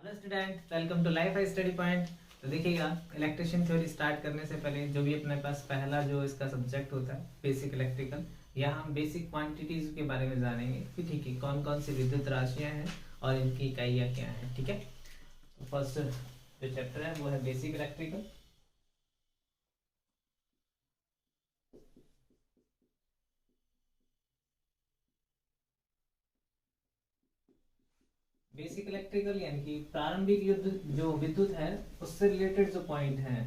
Hello student, welcome to life study point. तो देखिएगा, electrician theory start करने से पहले जो भी अपने पास पहला जो इसका सब्जेक्ट होता है बेसिक इलेक्ट्रिकल, यहाँ हम बेसिक क्वांटिटीज के बारे में जानेंगे कि ठीक है कौन कौन सी विद्युत राशियाँ हैं और इनकी इकाइयाँ क्या हैं। ठीक है, तो फर्स्ट जो चैप्टर है वो है बेसिक इलेक्ट्रिकल। बेसिक इलेक्ट्रिकल यानी कि प्रारंभिक युद्ध जो विद्युत है उससे रिलेटेड जो पॉइंट हैं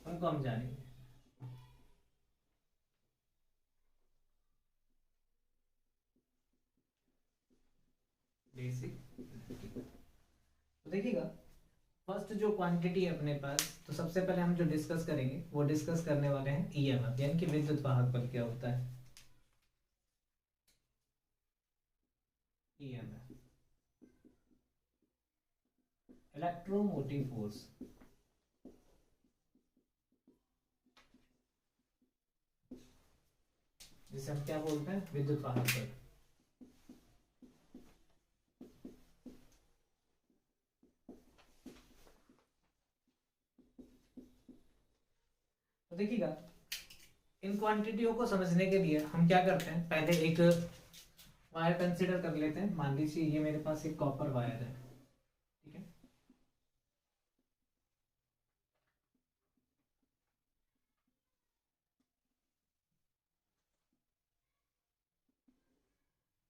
उनको हम जानेंगे। बेसिक इलेक्ट्रिकल, तो देखिएगा फर्स्ट जो क्वांटिटी है अपने पास, तो सबसे पहले हम जो डिस्कस करेंगे वो डिस्कस करने वाले हैं ईएमएफ यानी कि विद्युत वाहक बल क्या होता है। EMF, electromotive force. जिसे हम क्या बोलते हैं, विद्युत वाहक बल। तो देखिएगा, इन क्वांटिटियों को समझने के लिए हम क्या करते हैं, पहले एक वायर कंसिडर कर लेते हैं। मान लीजिए ये मेरे पास एक कॉपर वायर है, ठीक है।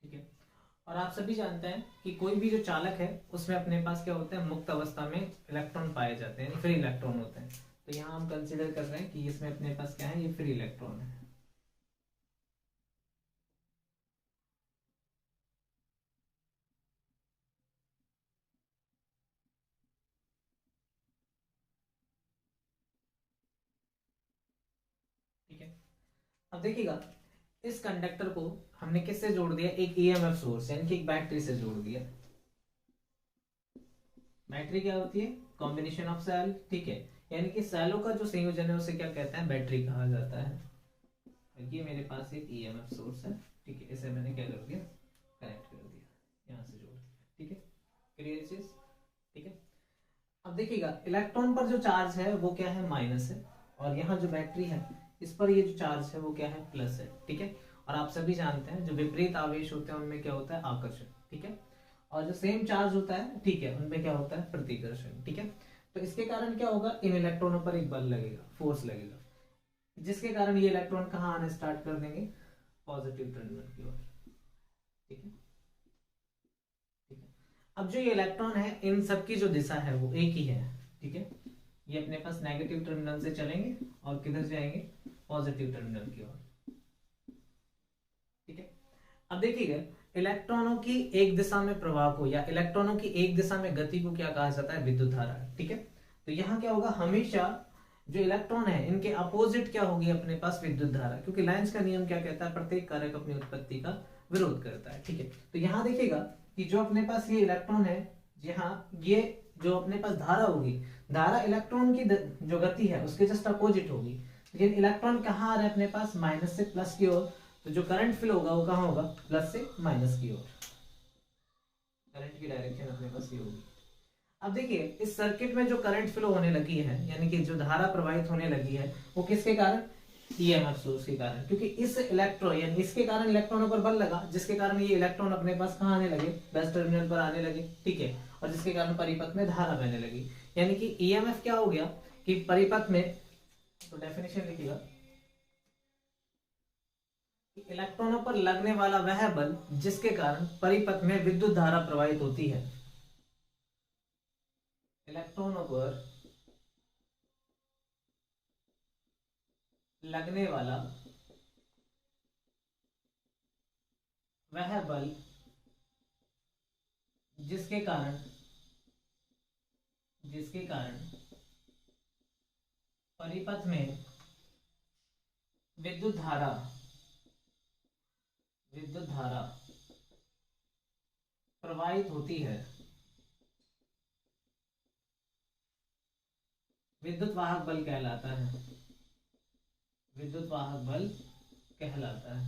ठीक है, और आप सभी जानते हैं कि कोई भी जो चालक है उसमें अपने पास क्या होता है, मुक्त अवस्था में इलेक्ट्रॉन पाए जाते हैं, फ्री इलेक्ट्रॉन होते हैं। तो यहाँ हम कंसिडर कर रहे हैं कि इसमें अपने पास क्या है, ये फ्री इलेक्ट्रॉन है। ठीक है, अब देखिएगा इस कंडक्टर को हमने किससे जोड़ दिया, एक ईएमएफ सोर्स यानी कि एक बैटरी से जोड़ दिया। बैटरी क्या होती है, कॉम्बिनेशन ऑफ सेल। ठीक है, यानी कि सेलों का जो संयोजन है उसे क्या कहते हैं, बैटरी कहा जाता है। ये मेरे पास एक ईएमएफ सोर्स है, ठीक है, इसे मैंने क्या कर दिया, कनेक्ट कर दिया, यहाँ से जोड़ दिया। ठीक है, क्लियर चीज। ठीक है, अब देखिएगा इलेक्ट्रॉन पर जो चार्ज है वो क्या है, माइनस है, और यहाँ जो बैटरी है इस पर ये जो चार्ज है वो क्या है, प्लस है। ठीक है, और आप सभी जानते हैं जो विपरीत आवेश होते हैं उनमें क्या होता है, आकर्षण। ठीक है, और जो सेम चार्ज होता है, ठीक है, उनमें क्या होता है, प्रतिकर्षण। ठीक है, तो इसके कारण क्या होगा, इन इलेक्ट्रॉनों पर एक बल लगेगा, फोर्स लगेगा, जिसके कारण ये इलेक्ट्रॉन कहाँ आने स्टार्ट कर देंगे, पॉजिटिव टर्मिनल की ओर। ठीक है, ठीक है, अब जो ये इलेक्ट्रॉन है इन सबकी जो दिशा है वो एक ही है। ठीक है, ये अपने पास नेगेटिव टर्मिनल से चलेंगे और किधर जाएंगे, पॉजिटिव टर्मिनल की ओर। ठीक है, अब देखिएगा इलेक्ट्रॉनों की एक दिशा में प्रवाह को या इलेक्ट्रॉनों की एक दिशा में गति को क्या कहा जाता है, विद्युत धारा। ठीक है, तो यहाँ क्या होगा, हमेशा जो इलेक्ट्रॉन है इनके अपोजिट क्या होगी, अपने पास विद्युत धारा, क्योंकि लाइंस का नियम क्या कहता है, प्रत्येक कारक अपनी उत्पत्ति का विरोध करता है। ठीक है, तो यहाँ देखिएगा कि जो अपने पास ये इलेक्ट्रॉन है, यहाँ ये जो अपने पास धारा होगी, धारा इलेक्ट्रॉन की जो गति है उसके जस्ट अपोजिट होगी। लेकिन इलेक्ट्रॉन कहाँ आ रहा है, अपने पास माइनस से प्लस की ओर, तो जो करंट फ्लो होगा वो कहाँ होगा, प्लस से माइनस की ओर। करंट की डायरेक्शन अपने पास ये होगी। अब देखिए इस सर्किट में जो करंट फ्लो होने लगी है यानी कि जो धारा प्रवाहित होने लगी है वो किसके कारण, ईएमएफ सोर्स के कारण, क्योंकि इस इलेक्ट्रॉन यानी इसके कारण इलेक्ट्रॉनों पर बल लगा, जिसके कारण ये इलेक्ट्रॉन अपने पास कहाँ आने लगे, बेस टर्मिनल पर आने लगे। ठीक है, और जिसके कारण परिपथ में धारा बहने लगी, यानी कि ईएमएफ क्या हो गया कि परिपथ में, तो डेफिनेशन लिखिएगा, इलेक्ट्रॉनों पर लगने वाला वह बल जिसके कारण परिपथ में विद्युत धारा प्रवाहित होती है। इलेक्ट्रॉनों पर लगने वाला वह बल जिसके कारण जिसके कारण परिपथ में विद्युत धारा विद्युत धारा प्रवाहित होती है, विद्युत वाहक बल कहलाता है। विद्युत वाहक बल कहलाता है।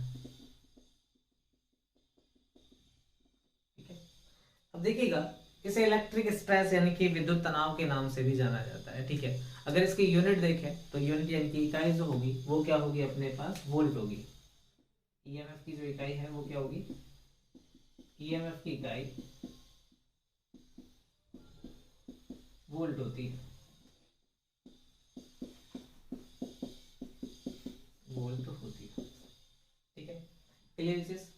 ठीक है, अब देखिएगा इसे इलेक्ट्रिक स्ट्रेस यानी कि विद्युत तनाव के नाम से भी जाना जाता है, ठीक है। अगर इसकी यूनिट देखें तो यूनिट यानी कि इकाई जो होगी वो क्या होगी अपने पास, वोल्ट होगी। ईएमएफ की जो इकाई है वो क्या होगी, ईएमएफ की इकाई वोल्ट होती है, वोल्ट होती है, ठीक है। क्लियर चीज।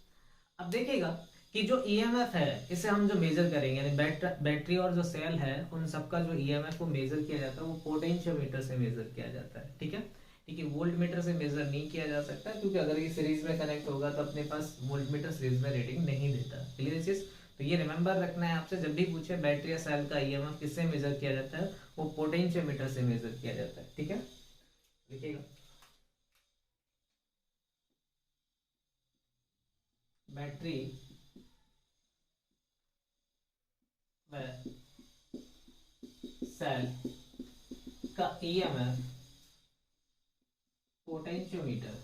अब देखिएगा कि जो ईएमएफ है इसे हम जो मेजर करेंगे यानी बैटरी और जो सेल है उन सबका जो ईएमएफ को मेजर किया जाता है वो पोटेंशियोमीटर से मेजर किया जाता है, ठीक है। ठीक है, वोल्ट मीटर से मेजर नहीं किया जा सकता क्योंकि अगर ये सीरीज में कनेक्ट होगा तो अपने पास वोल्ट मीटर सीरीज में रीडिंग नहीं देता। क्लियर चीज। तो ये रिमेंबर रखना है आपसे, जब भी पूछे बैटरी या सेल का ईएमएफ किससे मेजर किया जाता है, वो पोटेंशियोमीटर से मेजर किया जाता है, ठीक है। देखिएगा बैटरी व सेल का ईएमएफ पोटेंशियोमीटर,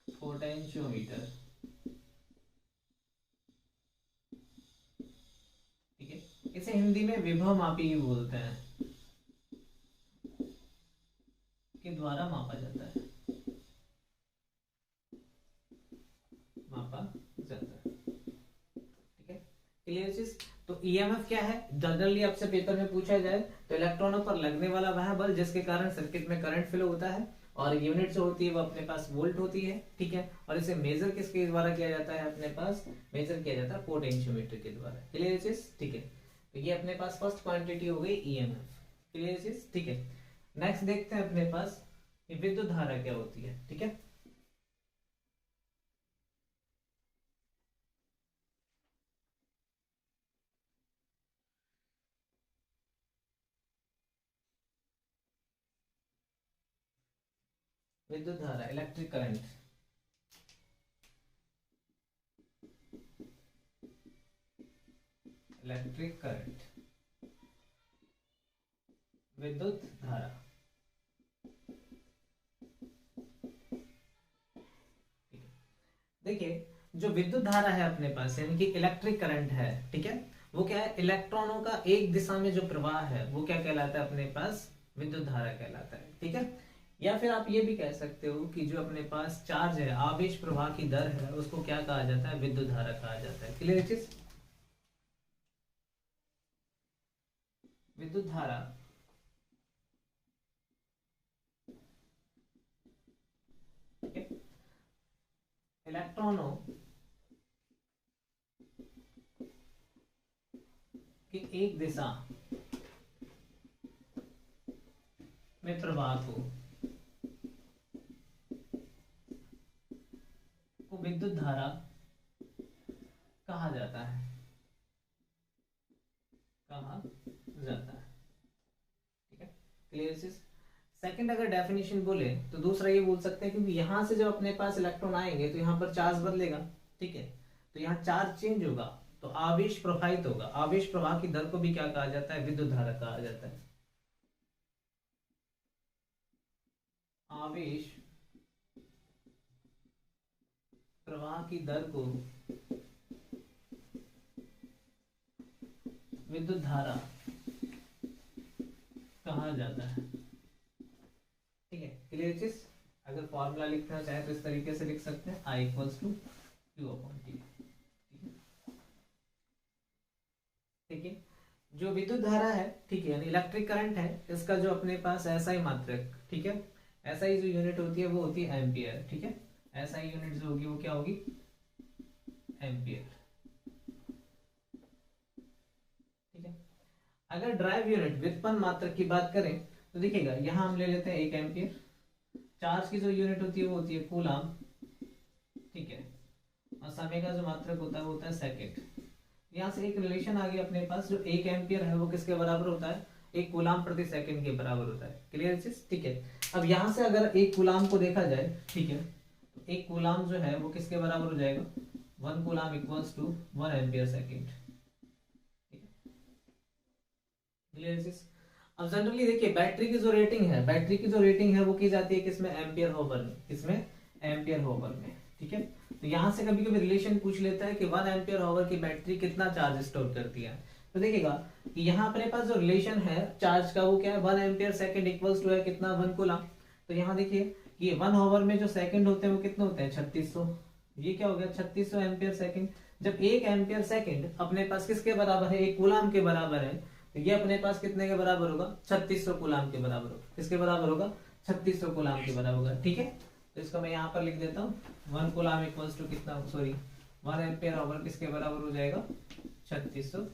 पोटेंशियोमीटर, ठीक है। इसे हिंदी में विभव मापी भी बोलते हैं, के द्वारा मापा जाता है, मापा जाता है, ठीक है। क्लियर चीज। तो ईएमएफ क्या है, जनरली आपसे पेपर में पूछा जाए तो इलेक्ट्रॉनों पर लगने वाला वह बल जिसके कारण सर्किट में करंट फ्लो होता है, और यूनिट जो होती है वो अपने पास वोल्ट होती है, ठीक है। और इसे मेजर किसके द्वारा किया जाता है, अपने पास मेजर किया जाता है पोटेंशियोमीटर के द्वारा। क्लियर चीज, ठीक है। तो ये अपने पास फर्स्ट क्वांटिटी हो गई ईएमएफ। क्लियर चीज, ठीक है। नेक्स्ट देखते हैं अपने पास विद्युत धारा क्या होती है, ठीक है। विद्युत धारा, इलेक्ट्रिक करंट, इलेक्ट्रिक करंट, विद्युत धारा, देखिए जो विद्युत धारा है अपने पास यानी कि इलेक्ट्रिक करंट है, ठीक है, वो क्या है, इलेक्ट्रॉनों का एक दिशा में जो प्रवाह है वो क्या कहलाता है अपने पास, विद्युत धारा कहलाता है, ठीक है। या फिर आप ये भी कह सकते हो कि जो अपने पास चार्ज है, आवेश प्रवाह की दर है, उसको क्या कहा जाता है, विद्युत धारा कहा जाता है। क्लियर चीज। विद्युत धारा इलेक्ट्रॉनों की एक दिशा में प्रवाह को विद्युत धारा कहा जाता है, कहा जाता है, ठीक है। क्लियर चीज। सेकंड अगर डेफिनेशन बोले तो दूसरा ये बोल सकते हैं क्योंकि यहां से जब अपने पास इलेक्ट्रॉन आएंगे तो यहाँ पर चार्ज बदलेगा, ठीक है। तो यहाँ चार्ज चेंज होगा तो आवेश प्रवाहित होगा, आवेश प्रवाह की दर को भी क्या कहा जाता है, विद्युत धारा कहा जाता है। आवेश प्रवाह की दर को विद्युत धारा कहा जाता है, ठीक है। क्लियर चीज। अगर फॉर्मूला लिखना चाहे तो इस तरीके से लिख सकते हैं, I इक्वल्स टू Q/T, ठीक है। जो विद्युत धारा है, ठीक है, यानी इलेक्ट्रिक करंट है, इसका जो अपने पास SI मात्रक, ठीक है, SI जो यूनिट होती है वो होती है एम्पियर, ठीक है। SI यूनिट जो होगी वो क्या होगी, एम्पियर, ठीक है। अगर ड्राइव यूनिट व्युत्पन्न मात्रक की बात करें तो देखिएगा यहां हम ले लेते हैं 1 एम्पियर। चार्ज की जो यूनिट होती है वो होती है कूलाम, ठीक है, और समय का जो मात्रक होता है वो होता है सेकेंड। यहाँ से एक रिलेशन आ गया अपने पास, जो 1 एम्पियर है वो किसके बराबर होता है, 1 कूलाम प्रति सेकंड के बराबर होता है। क्लियर चीज, ठीक है। अब यहाँ से अगर 1 कूलाम को देखा जाए, ठीक है, तो 1 कूलाम जो है वो किसके बराबर हो जाएगा, 1 coulomb equals to 1 ampere second, ठीक है। क्लियर चीज। अब जनरली देखिए बैटरी की जो रेटिंग है, बैटरी की जो रेटिंग है वो की जाती है किसमें, एम्पियर होवर में, किसमें, एम्पियर होवर में, ठीक है। तो यहाँ से कभी कभी रिलेशन पूछ लेता है कि 1 एम्पियर आवर की बैटरी कितना चार्ज स्टोर करती है। तो देखिएगा कि यहाँ अपने पास जो रिलेशन है चार्ज का वो क्या है, 1 एम्पियर सेकेंड इक्वल्स टू है कितना, 1 कूलम। तो यहाँ देखिए ये 1 आवर में जो सेकंड होते हैं वो कितने होते हैं, 3600। ये क्या हो गया, 3600 एम्पियर सेकंड। जब 1 एम्पियर सेकंड अपने पास किसके बराबर है, 1 कूलम के बराबर है, तो ये अपने पास कितने के बराबर होगा, 3600 कूलम के बराबर होगा। किसके बराबर होगा, 3600 कूलम के बराबर होगा। ठीक है, तो इसको मैं यहाँ पर लिख देता हूँ, 1 कूलम इक्वल्स टू कितना, सॉरी 1 एम्पियर आवर किसके बराबर हो जाएगा, 3600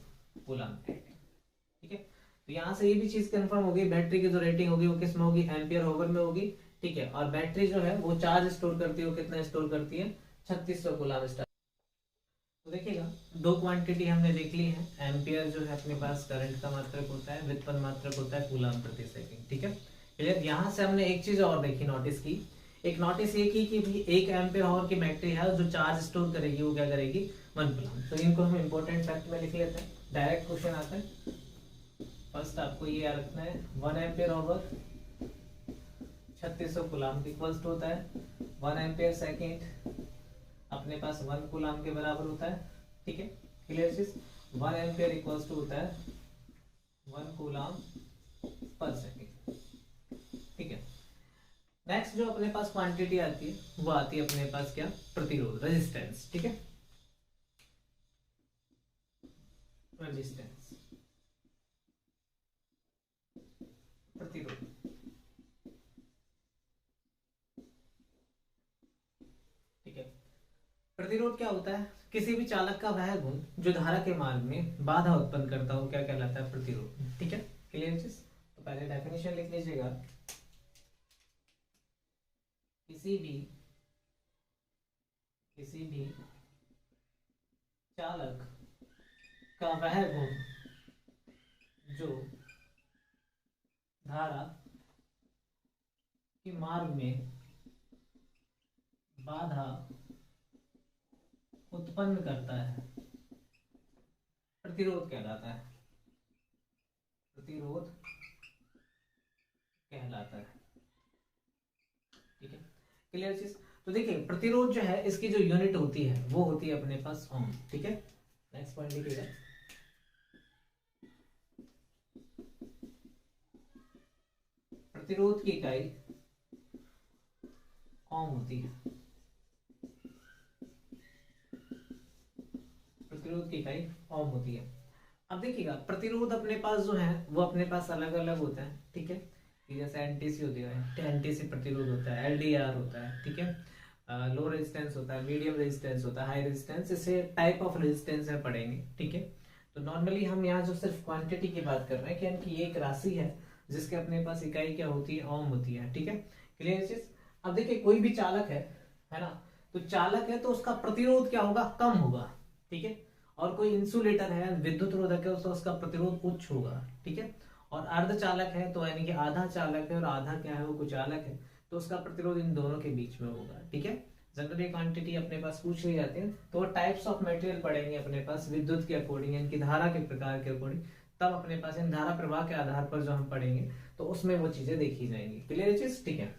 कूलम। ठीक है, तो यहाँ से ये भी चीज कंफर्म होगी, बैटरी की जो रेटिंग होगी वो किस में होगी, एम्पियर आवर में होगी। ठीक है, और बैटरी जो है वो चार्ज स्टोर करती है, वो कितना स्टोर करती है, 3600 कूलम। तो देखिएगा दो क्वांटिटी हमने देख ली है। एम्पियर जो है अपने पास करंट का मात्रक होता है, व्युत्पन्न मात्रक होता है कूलम प्रति सेकंड। ठीक है, क्लियर। यहाँ से हमने एक चीज और देखी, नोटिस की, एक नोटिस ये की कि भी 1 एम्पियर आवर की बैटरी है जो चार्ज स्टोर करेगी वो क्या करेगी, 1 कूलम। तो इनको हम इंपॉर्टेंट फैक्ट में लिख लेते हैं, डायरेक्ट क्वेश्चन आता है। फर्स्ट आपको ये याद रखना है, 1 ampere hour 3600 coulomb equals to होता है 1 एम्पियर सेकेंड अपने पास 1 कूलम के बराबर होता है। ठीक है, क्लियर चीज। 1 एम्पियर इक्वल्स टू होता है 1 कूलम पर सेकेंड। ठीक है, नेक्स्ट जो अपने पास क्वांटिटी आती है वो आती है अपने पास क्या, प्रतिरोध, रेजिस्टेंस। ठीक है, रेजिस्टेंस, प्रतिरोध। ठीक है, प्रतिरोध क्या होता है, किसी भी चालक का वह गुण जो धारा के मार्ग में बाधा उत्पन्न करता हो क्या कहलाता है, प्रतिरोध। ठीक है, क्लियर चीज। तो पहले डेफिनेशन लिख लीजिएगा, किसी भी चालक का वह गुण जो धारा के मार्ग में बाधा उत्पन्न करता है, प्रतिरोध कहलाता है, प्रतिरोध कहलाता है। ठीक है, क्लियर चीज। तो देखिए प्रतिरोध जो है इसकी जो यूनिट होती है वो होती है अपने पास ओम। ठीक है, नेक्स्ट पॉइंट देखिएगा, प्रतिरोध की इकाई ओम होती है, प्रतिरोध की इकाई ओम होती है। अब देखिएगा प्रतिरोध अपने पास जो है वो अपने पास अलग अलग होता है। ठीक है, जैसे एनटीसी होती है, एनटीसी प्रतिरोध होता है, एलडीआर होता है। ठीक है, लो रेजिस्टेंस होता है, मीडियम रेजिस्टेंस होता है, हाई रेजिस्टेंस, इसे टाइप ऑफ रेजिस्टेंस में पढ़ेंगे। ठीक है, तो नॉर्मली हम यहाँ जो सिर्फ क्वांटिटी की बात कर रहे हैं कि इनकी एक राशि है जिसके अपने पास इकाई क्या होती है, ओम होती है। ठीक है, क्लियर चीज। अब देखिए कोई भी चालक है ना, तो चालक है तो उसका प्रतिरोध क्या होगा, कम होगा। ठीक है, और कोई इंसुलेटर है, विद्युत रोधक है, तो उसका प्रतिरोध उच्च होगा। ठीक है, और अर्धचालक है तो यानी कि आधा चालक है और आधा क्या है वो कुचालक है, तो उसका प्रतिरोध इन दोनों के बीच में होगा। ठीक है, जनरली क्वांटिटी अपने पास पूछ ली जाती है तो टाइप्स ऑफ मटेरियल पढ़ेंगे अपने पास विद्युत के अकॉर्डिंग, इनकी धारा के प्रकार के अकॉर्डिंग, तब अपने पास इन धारा प्रवाह के आधार पर जो हम पढ़ेंगे तो उसमें वो चीजें देखी जाएंगी। क्लियर चीज। ठीक है,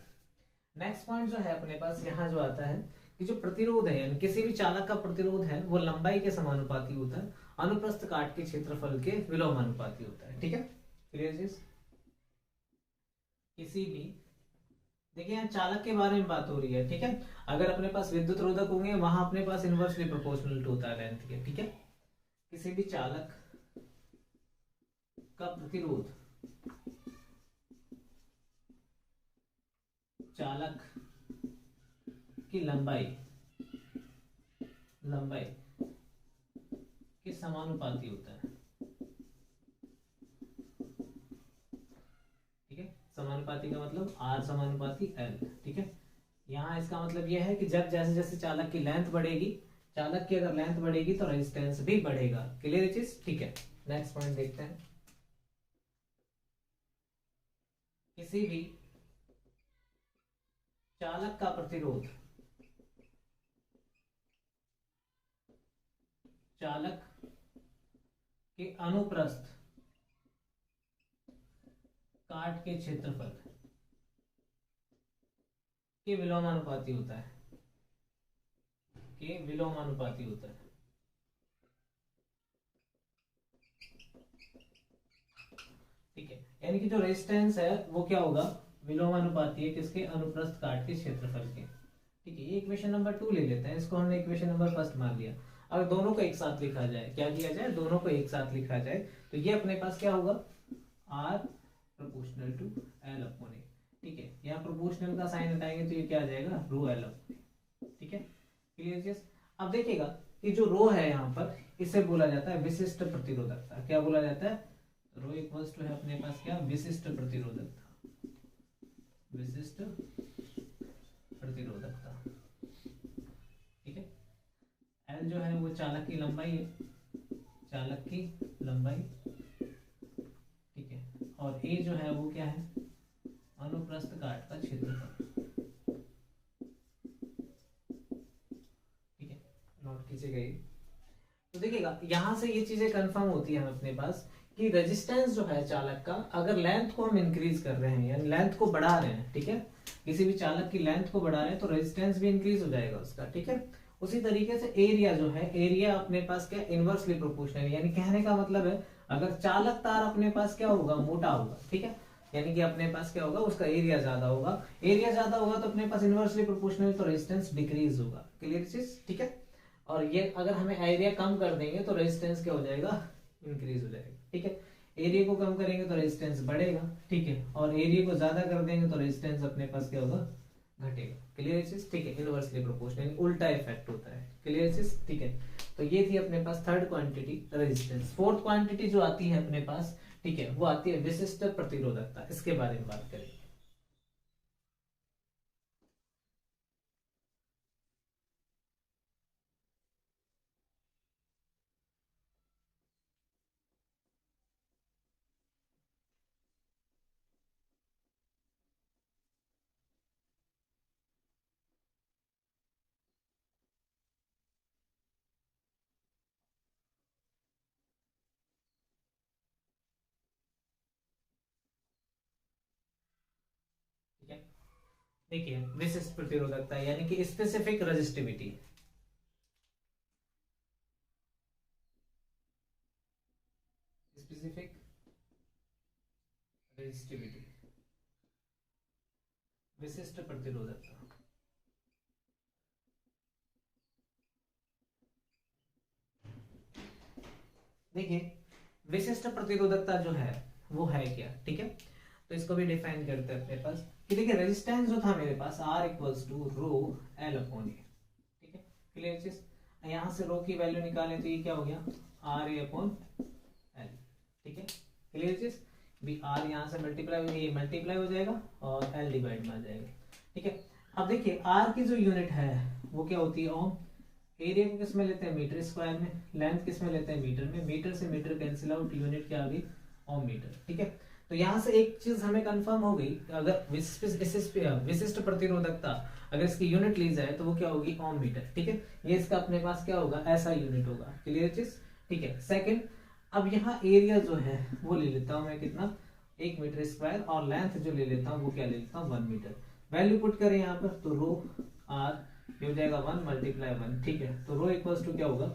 नेक्स्ट पॉइंट जो है अपने पास यहाँ जो आता है कि जो प्रतिरोध है, यानी किसी भी चालक का प्रतिरोध है वो लंबाई के समानुपाती होता है, अनुप्रस्थ काट के क्षेत्रफल के विलोमानुपाती होता है। ठीक है, क्लियर चीज। किसी भी, देखिए यहाँ चालक के बारे में बात हो रही है। ठीक है, अगर अपने पास विद्युत रोधक होंगे वहां अपने पास इनवर्सली प्रोपोर्शनल होता है लेंथ के। ठीक है, किसी भी चालक का प्रतिरोध, चालक की लंबाई के समानुपाती होता है। ठीक है, समानुपाती का मतलब आर समानुपाती एल। ठीक है, यहाँ इसका मतलब यह है कि जब जैसे जैसे चालक की लेंथ बढ़ेगी, चालक की अगर लेंथ बढ़ेगी तो रेजिस्टेंस भी बढ़ेगा। क्लियर चीज। ठीक है, नेक्स्ट पॉइंट देखते हैं, किसी भी चालक का प्रतिरोध, चालक के अनुप्रस्थ काट के क्षेत्रफल के विलोमानुपाती होता है। के विलोमानुपाती होता है। ठीक है, यानी कि जो रेजिस्टेंस है वो क्या होगा, विलोमानुपाती है किसके, अनुप्रस्थ काट के क्षेत्रफल के। ठीक है, ये इक्वेशन नंबर 2 ले लेते हैं, इसको हमने इक्वेशन नंबर फर्स्ट मान लिया। अगर दोनों को एक साथ लिखा जाए, क्या किया जाए, दोनों को एक साथ लिखा जाए, तो ये अपने पास क्या होगा, R proportional to L upon A. ठीक है, यहाँ प्रोपोर्शनल का साइन हटाएंगे तो ये क्या आ जाएगा, रो एल अपॉन ए। ठीक है, क्लियर चीज। अब देखिएगा कि जो रो है यहाँ पर, इसे बोला जाता है विशिष्ट प्रतिरोधकता। क्या बोला जाता है, रो इक्वल्स टू है अपने पास क्या, विशिष्ट प्रतिरोधकता, विशिष्ट प्रतिरोधकता। ठीक है, एल जो है वो चालक की लंबाई है, चालक की लंबाई। ठीक है, और ए जो है वो क्या है, अनुप्रस्थ काट का क्षेत्रफल। ठीक है, नोट कीजिएगा ये। तो देखिएगा यहां से ये चीजें कंफर्म होती है अपने पास कि रेजिस्टेंस जो है चालक का, अगर लेंथ को हम इंक्रीज कर रहे हैं यानी लेंथ को बढ़ा रहे हैं, ठीक है, किसी भी चालक की लेंथ को बढ़ा रहे हैं तो रेजिस्टेंस भी इंक्रीज हो जाएगा उसका। ठीक है, उसी तरीके से एरिया जो है, एरिया अपने पास क्या, इनवर्सली प्रोपोर्शनल, यानी कहने का मतलब है अगर चालक तार अपने पास क्या होगा, मोटा होगा, ठीक है, यानी कि अपने पास क्या होगा, उसका एरिया ज्यादा होगा, एरिया ज्यादा होगा तो अपने पास इनवर्सली प्रोपोर्शनल, तो रेजिस्टेंस डिक्रीज होगा। क्लियर चीज। ठीक है, और ये अगर हमें एरिया कम कर देंगे तो रेजिस्टेंस क्या हो जाएगा, इंक्रीज हो जाएगा। ठीक है, एरिया को कम करेंगे तो रेजिस्टेंस बढ़ेगा। ठीक है, और एरिया को ज्यादा कर देंगे तो रेजिस्टेंस अपने पास क्या होगा, घटेगा। क्लियर चीज। ठीक है, इनवर्सली प्रोपोर्शनल, उल्टा इफेक्ट होता है। क्लियर चीज। ठीक है, तो ये थी अपने पास third quantity resistance. Fourth quantity जो आती है अपने पास, ठीक है, वो आती है विशिष्ट प्रतिरोधकता। इसके बारे में बात करेंगे। ठीक है, देखिए विशिष्ट प्रतिरोधकता यानी कि स्पेसिफिक रेजिस्टिविटी, स्पेसिफिक रेजिस्टिविटी, विशिष्ट प्रतिरोधकता। देखिए विशिष्ट प्रतिरोधकता जो है वो है क्या। ठीक है, तो इसको भी डिफाइन करते हैं अपने पास कि देखिए रेजिस्टेंस जो था मेरे पास, R equals to rho L upon A. ठीक है, क्लियर चीज। यहां से रो की वैल्यू निकालें तो ये क्या हो गया, आर ए अपॉन एल। ठीक है, क्लियर चीज। भी आर यहां से मल्टीप्लाई हो जाएगा और एल डिवाइड में आ जाएगा। ठीक है, अब देखिए आर की जो यूनिट है वो क्या होती है, ओम। एरिया को किस में लेते हैं, मीटर स्क्वायर में। लेंथ किस में लेते हैं, मीटर में। मीटर से मीटर कैंसिल आउट, यूनिट क्या आ गई, ओम मीटर। ठीक है, तो यहां से एक चीज हमें कंफर्म हो गई, अगर विशिष्ट प्रतिरोधकता अगर इसकी यूनिट ली जाए तो वो क्या होगी, ओम मीटर। ठीक है, ये इसका अपने पास क्या होगा, ऐसा यूनिट होगा। क्लियर चीज। ठीक है, सेकंड, अब यहाँ एरिया जो है वो ले लेता हूं मैं कितना, 1 मीटर स्क्वायर, और लेंथ जो ले लेता हूँ वो क्या ले लेता हूँ, 1 मीटर। वैल्यू पुट करें यहाँ पर तो रो आर ये हो जाएगा 1 मल्टीप्लाई 1। ठीक है, तो रो इक्वल्स टू क्या होगा,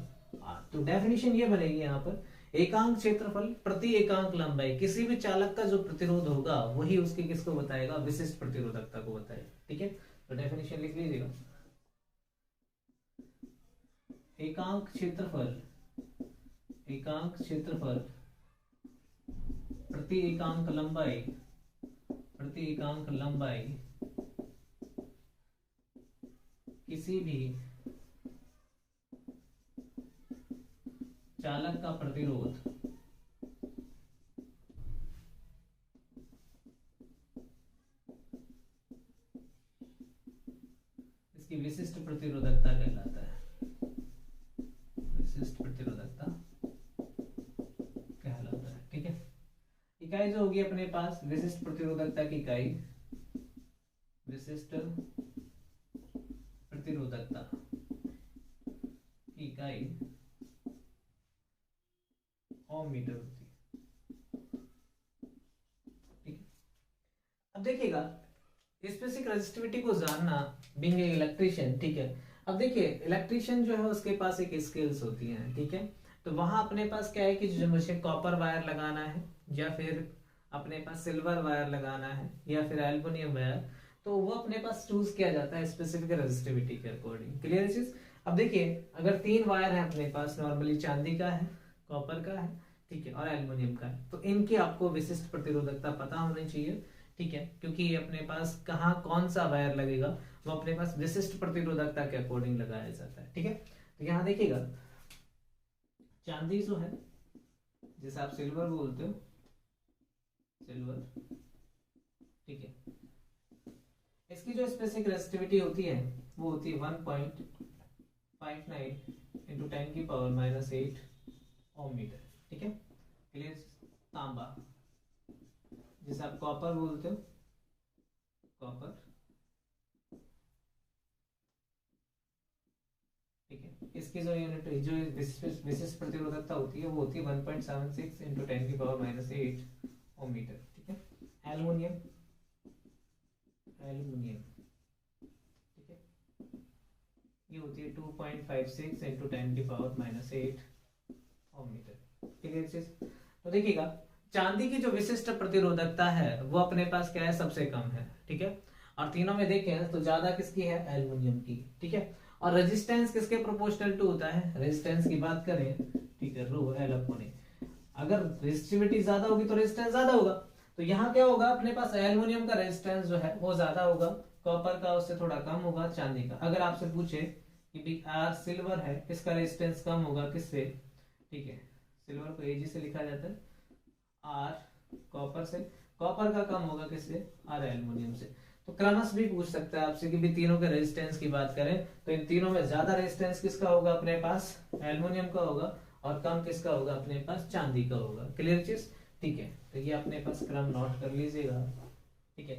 आर। तो डेफिनेशन ये बनेगी यहाँ पर, एकांक क्षेत्रफल प्रति एकांक लंबाई, किसी भी चालक का जो प्रतिरोध होगा वही उसके किसको बताएगा, विशिष्ट प्रतिरोधकता को बताएगा। ठीक है, तो डेफिनेशन लिख लीजिएगा, एकांक क्षेत्रफल, एकांक क्षेत्रफल प्रति एकांक लंबाई, प्रति एकांक लंबाई किसी भी चालक का प्रतिरोध इसकी विशिष्ट प्रतिरोधकता कहलाता है, विशिष्ट प्रतिरोधकता कहलाता है। ठीक है, इकाई जो होगी अपने पास विशिष्ट प्रतिरोधकता की इकाई, विशिष्ट प्रतिरोधकता की इकाई ओम मीटर होती है। ठीक है, अब देखिएगा स्पेसिफिक रेजिस्टिविटी को जानना, बीइंग ए इलेक्ट्रिशियन, ठीक है, अब देखिए इलेक्ट्रिशियन जो है उसके पास एक स्किल्स होती हैं, ठीक है। तो वहां अपने पास क्या है कि जो मुझे कॉपर वायर लगाना है या फिर अपने पास सिल्वर वायर लगाना है या फिर एल्युमिनियम वायर, तो वो अपने पास चूज किया जाता है स्पेसिफिक रेजिस्टिविटी के अकॉर्डिंग। क्लियर चीज। अब देखिए अगर 3 वायर है अपने पास, नॉर्मली चांदी का है, कॉपर का है, ठीक है, और एल्युमिनियम का है, तो इनकी आपको विशिष्ट प्रतिरोधकता पता होनी चाहिए, ठीक है, क्योंकि ये अपने पास कहाँ कौन सा वायर लगेगा वो अपने पास विशिष्ट प्रतिरोधकता के अकॉर्डिंग लगाया जाता है, ठीक है। तो यहाँ देखिएगा चांदी जो है, जिसे आप सिल्वर बोलते हो, सिल्वर, ठीक है, इसकी जो स्पेसिफिक रेजिस्टिविटी होती है वो होती है 1.59 इंटू 10⁻⁻8 ओम मीटर, ठीक है। क्लियर। तांबा, जिसे आप कॉपर बोलते हो, कॉपर, ठीक है, इसकी जो यूनिट जो विशिष्ट प्रतिरोधकता होती है वो होती है 1.76 इंटू 10⁻⁻8 ओम मीटर, ठीक है। एल्युमिनियम, एल्युमिनियम, ठीक है, ये होती है 2.56 इंटू 10⁻⁻8 ओम मीटर। क्लियर चीज। तो देखिएगा चांदी की जो विशिष्ट प्रतिरोधकता है वो अपने पास क्या है, सबसे कम है, ठीक है। और तीनों में देखें तो ज्यादा किसकी है, एल्युमिनियम की, ठीक है। और रेजिस्टेंस किसके प्रोपोर्शनल टू होता है, रेजिस्टेंस की बात करें, ठीक है, रो एल अपॉन ए। अगर रेजिस्टिविटी ज्यादा होगी तो रेजिस्टेंस ज्यादा होगा। तो यहाँ क्या होगा, अपने पास एल्युमिनियम का रेजिस्टेंस जो है वो ज्यादा होगा, कॉपर का उससे थोड़ा कम होगा, चांदी का। अगर आपसे पूछे कि आर सिल्वर है, इसका रेजिस्टेंस कम होगा किससे, ठीक है, सिल्वर को एजी से लिखा जाता है, आर कॉपर से, कॉपर का कम होगा किससे, आर एल्युमिनियम से। तो क्रमश भी पूछ सकता है आपसे कि भी तीनों के रेजिस्टेंस की बात करें तो इन तीनों में ज्यादा रेजिस्टेंस किसका होगा, अपने पास एल्युमिनियम का होगा, और कम किसका होगा, अपने पास चांदी का होगा। क्लियर चीज, ठीक है। तो ये अपने पास क्रम नोट कर लीजिएगा, ठीक है।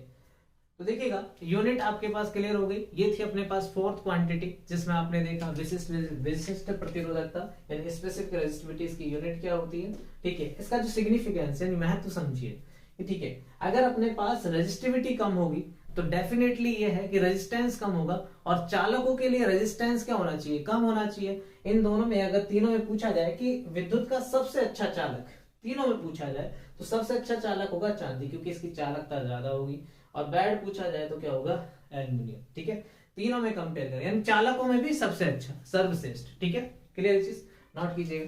तो देखिएगा यूनिट आपके पास क्लियर हो गई। ये थी अपने पास फोर्थ क्वांटिटी जिसमें आपने देखा विशिष्ट प्रतिरोधकता यानी स्पेसिफिक रेजिस्टिविटी की यूनिट क्या होती है, ठीक है। इसका जो सिग्निफिकेंस यानी महत्व समझिए, ठीक है। अगर अपने पास रेजिस्टिविटी कम होगी तो डेफिनेटली ये है कि रेजिस्टेंस कम होगा, और चालकों के लिए रेजिस्टेंस क्या होना चाहिए, कम होना चाहिए। इन दोनों में अगर तीनों में पूछा जाए कि विद्युत का सबसे अच्छा चालक, तीनों में पूछा जाए तो सबसे अच्छा चालक होगा चांदी, क्योंकि इसकी चालकता ज्यादा होगी। और बैड पूछा जाए तो क्या होगा, एल्युमिनियम, ठीक है। तीनों में कंपेयर करें यानी चालकों में भी सबसे अच्छा, सर्वश्रेष्ठ, ठीक है। क्लियर चीज, नोट कीजिएगा।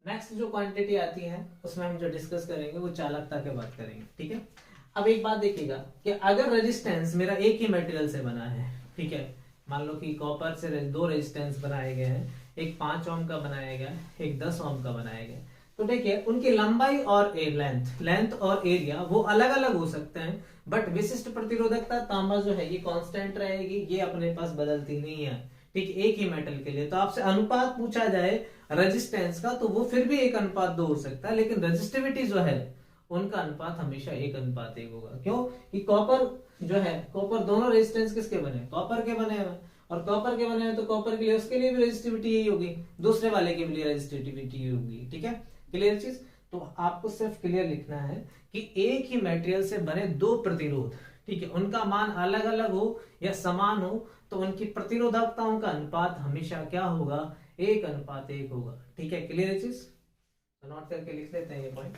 नेक्स्ट जो क्वांटिटी आती है उसमें हम जो डिस्कस करेंगे वो चालकता के बात करेंगे, ठीक है। अब एक बात देखिएगा कि अगर रेजिस्टेंस मेरा एक ही मटेरियल से बना है, ठीक है, मान लो कि कॉपर से दो रेजिस्टेंस बनाए गए हैं, एक 5 ओम का बनाया गया, एक 10 ओम का बनाया गया। तो देखिए उनकी लंबाई और लेंथ और एरिया वो अलग अलग हो सकते हैं, बट विशिष्ट प्रतिरोधकता तांबा जो है ये कांस्टेंट रहेगी, ये अपने पास बदलती नहीं है, ठीक है, एक ही मेटल के लिए। तो आपसे अनुपात पूछा जाए रेजिस्टेंस का तो वो फिर भी 1:2 हो सकता है, लेकिन रेजिस्टिविटी जो है उनका अनुपात हमेशा 1:1 होगा। क्यों कि कॉपर जो है, कॉपर दोनों रेजिस्टेंस किसके बने, कॉपर के बने हुए, और कॉपर के बने हुए तो कॉपर के लिए उसके लिए भी रेजिस्टिविटी यही होगी, दूसरे वाले के लिए रेजिस्टिविटी यही होगी, ठीक है। क्लियर चीज। तो आपको सिर्फ क्लियर लिखना है कि एक ही मटेरियल से बने दो प्रतिरोध, ठीक है, उनका मान अलग अलग हो या समान हो तो उनकी प्रतिरोधकताओं का अनुपात हमेशा क्या होगा, 1:1 होगा, ठीक है। क्लियर चीज, तो नोट करके लिख लेते हैं ये पॉइंट।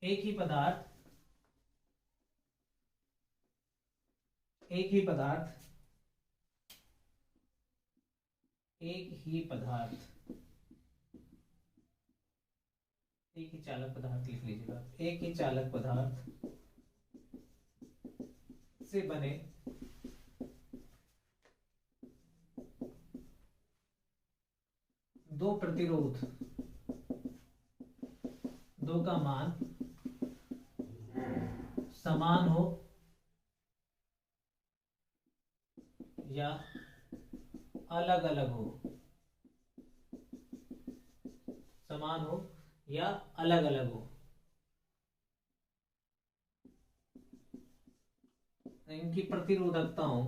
एक ही पदार्थ, एक ही पदार्थ, एक ही पदार्थ, एक ही चालक पदार्थ लिख लीजिएगा, एक ही चालक पदार्थ से बने दो प्रतिरोध, दो का मान समान हो या अलग अलग हो, समान हो या अलग अलग हो, इनकी प्रतिरोधकताओं,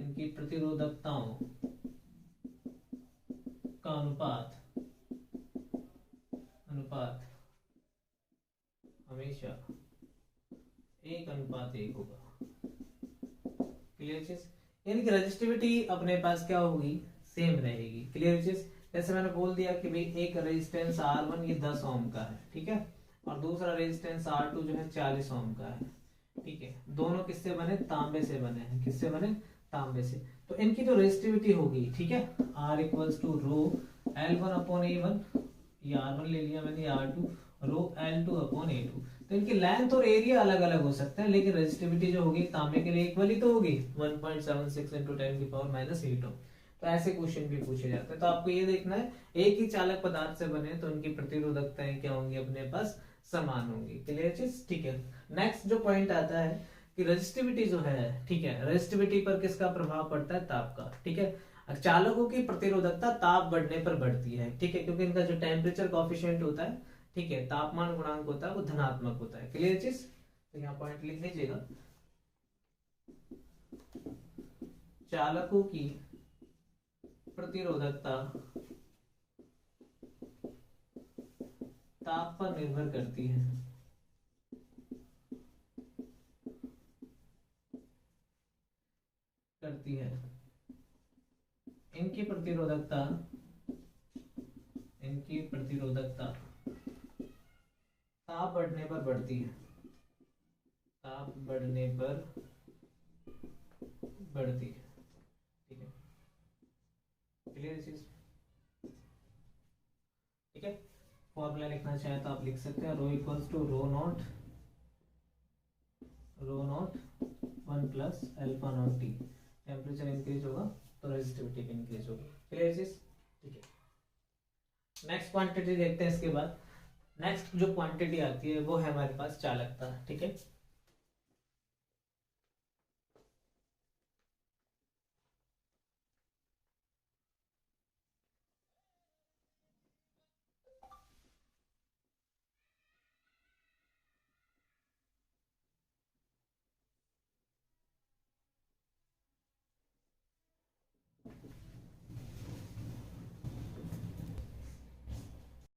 इनकी प्रतिरोधकताओं का अनुपात, अनुपात हमेशा 1:1 होगा। क्लियर चीज, यानी कि रजिस्टिविटी अपने पास क्या होगी, सेम रहेगी। क्लियर चीज, जैसे मैंने बोल दिया कि भाई एक रेजिस्टेंस R1 ये 10 ओम का है, ठीक है, और दूसरा रेजिस्टेंस R2 जो है 40 ओम का है, ठीक है। दोनों किससे बने, तांबे से बने हैं। किससे बने, तांबे से। तो इनकी जो रेजिस्टिविटी होगी, ठीक है, R equals to row L1/A1, ये R1 ले लिया मैंने, R2 रो L2/A2। तो इनकी लेंथ और एरिया अलग अलग हो सकते हैं, लेकिन रेजिस्टिविटी जो होगी तांबे के लिए इक्वल ही तो होगी, 1.76 × 10⁻⁸ ओम। तो ऐसे क्वेश्चन भी पूछे जाते हैं। तो आपको ये देखना है, एक ही चालक पदार्थ से बने तो इनकी प्रतिरोधकताएं क्या होंगी, अपने पास समान होंगी। क्लियर चीज, ठीक है। नेक्स्ट जो पॉइंट आता है कि रेजिस्टिविटी जो है, ठीक है, रेजिस्टिविटी पर किसका प्रभाव पड़ता है, ताप का, ठीक है। चालकों की प्रतिरोधकता ताप बढ़ने पर बढ़ती है, ठीक है, क्योंकि इनका जो टेम्परेचर कॉफिशिएंट होता है, ठीक है, तापमान गुणांक होता है, वो धनात्मक होता है। क्लियर चीज, तो यहाँ पॉइंट लिख लीजिएगा, चालकों की प्रतिरोधकता ताप पर निर्भर करती है। इनकी प्रतिरोधकता ताप बढ़ने पर बढ़ती है। ताप बढ़ने पर बढ़ती है, ठीक है। क्लियर चीज, ठीक है। फॉर्मूला लिखना चाहे तो आप लिख सकते हैं, rho equals to rho naught 1 plus alpha naught T. Temperature increase होगा तो रेजिस्टिविटी भी इंक्रीज होगी। क्लियर चीज, ठीक है। नेक्स्ट क्वांटिटी देखते हैं इसके बाद। नेक्स्ट जो क्वांटिटी आती है वो है हमारे पास चालकता, ठीक है।